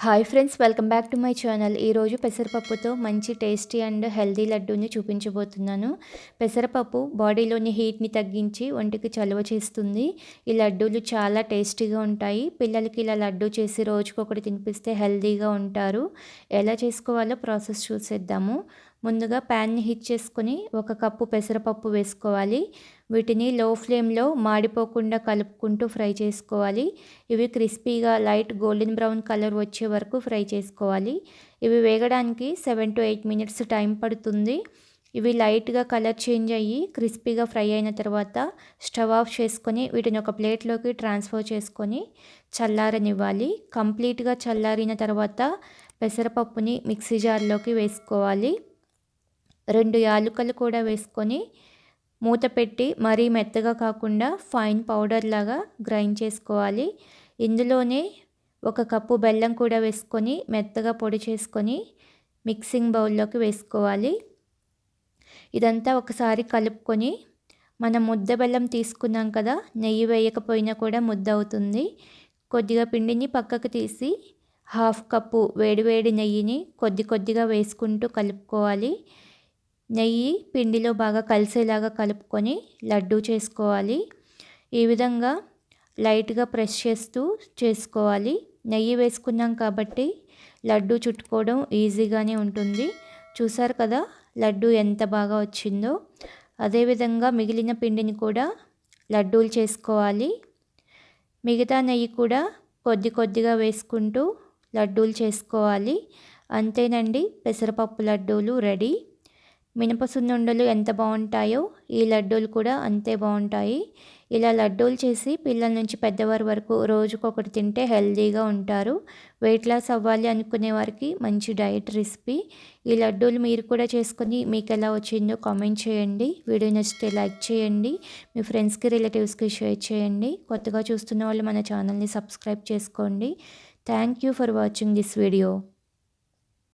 Hi friends, welcome back to my channel. ఈరోజు పెసరపప్పుతో మంచి tasty and healthy లడ్డూని చూపించబోతున్నాను. పెసరపప్పు బాడీలోని హీట్ని తగ్గించి ఒంటికి చలువ చేస్తుంది. ఈ లడ్డూలు చాలా టేస్టీగా ఉంటాయి. పిల్లలకి ఇలా లడ్డూ చేసి రోజుకొకటి తినిపిస్తే హెల్దీగా ఉంటారు. ఎలా చేసుకోవాలో ప్రాసెస్ చూసేద్దాము. ముందుగా ప్యాన్ని హీట్ చేసుకొని 1 కప్పు పెసరపప్పు వేసుకోవాలి. వీటిని లో ఫ్లేమ్లో మాడిపోకుండా కలుపుకుంటూ ఫ్రై చేసుకోవాలి. ఇవి క్రిస్పీగా లైట్ గోల్డెన్ బ్రౌన్ కలర్ వచ్చే వరకు ఫ్రై చేసుకోవాలి. ఇవి వేగడానికి 7 to 8 మినిట్స్ టైం పడుతుంది. ఇవి లైట్గా కలర్ చేంజ్ అయ్యి క్రిస్పీగా ఫ్రై అయిన తర్వాత స్టవ్ ఆఫ్ చేసుకొని వీటిని ఒక ప్లేట్లోకి ట్రాన్స్ఫర్ చేసుకొని చల్లారనివ్వాలి. కంప్లీట్గా చల్లారిన తర్వాత పెసరపప్పుని మిక్సీ జార్లోకి వేసుకోవాలి. 2 యాలకులు కూడా వేసుకొని మూత పెట్టి మరీ మెత్తగా కాకుండా ఫైన్ పౌడర్ లాగా గ్రైండ్ చేసుకోవాలి. ఇందులోనే 1 కప్పు బెల్లం కూడా వేసుకొని మెత్తగా పొడి చేసుకొని మిక్సింగ్ బౌల్లోకి వేసుకోవాలి. ఇదంతా ఒకసారి కలుపుకొని మనం ముద్ద బెల్లం తీసుకున్నాం కదా, నెయ్యి వేయకపోయినా కూడా ముద్ద అవుతుంది. కొద్దిగా పిండిని పక్కకు తీసి 1/2 కప్పు వేడివేడి నెయ్యిని కొద్దిగా వేసుకుంటూ కలుపుకోవాలి. నెయ్యి పిండిలో బాగా కలిసేలాగా కలుపుకొని లడ్డూ చేసుకోవాలి. ఈ విధంగా లైట్గా ప్రెస్ చేస్తూ చేసుకోవాలి. నెయ్యి వేసుకున్నాం కాబట్టి లడ్డూ చుట్టుకోవడం ఈజీగానే ఉంటుంది. చూసారు కదా లడ్డూ ఎంత బాగా వచ్చిందో. అదేవిధంగా మిగిలిన పిండిని కూడా లడ్డూలు చేసుకోవాలి. మిగతా నెయ్యి కూడా కొద్దిగా వేసుకుంటూ లడ్డూలు చేసుకోవాలి. అంతేనండి, పెసరపప్పు లడ్డూలు రెడీ. మినపసున్నుండలు ఎంత బాగుంటాయో ఈ లడ్డూలు కూడా అంతే బాగుంటాయి. ఇలా లడ్డూలు చేసి పిల్లల నుంచి పెద్దవారి వరకు రోజుకొకటి తింటే హెల్తీగా ఉంటారు. వెయిట్ లాస్ అవ్వాలి అనుకునే వారికి మంచి డైట్ రెసిపీ. ఈ లడ్డూలు మీరు కూడా చేసుకొని మీకు ఎలా వచ్చిందో కామెంట్ చేయండి. వీడియో నచ్చితే లైక్ చేయండి. మీ ఫ్రెండ్స్కి రిలేటివ్స్కి షేర్ చేయండి. కొత్తగా చూస్తున్న వాళ్ళు మన ఛానల్ని సబ్స్క్రైబ్ చేసుకోండి. Thank you for watching this video.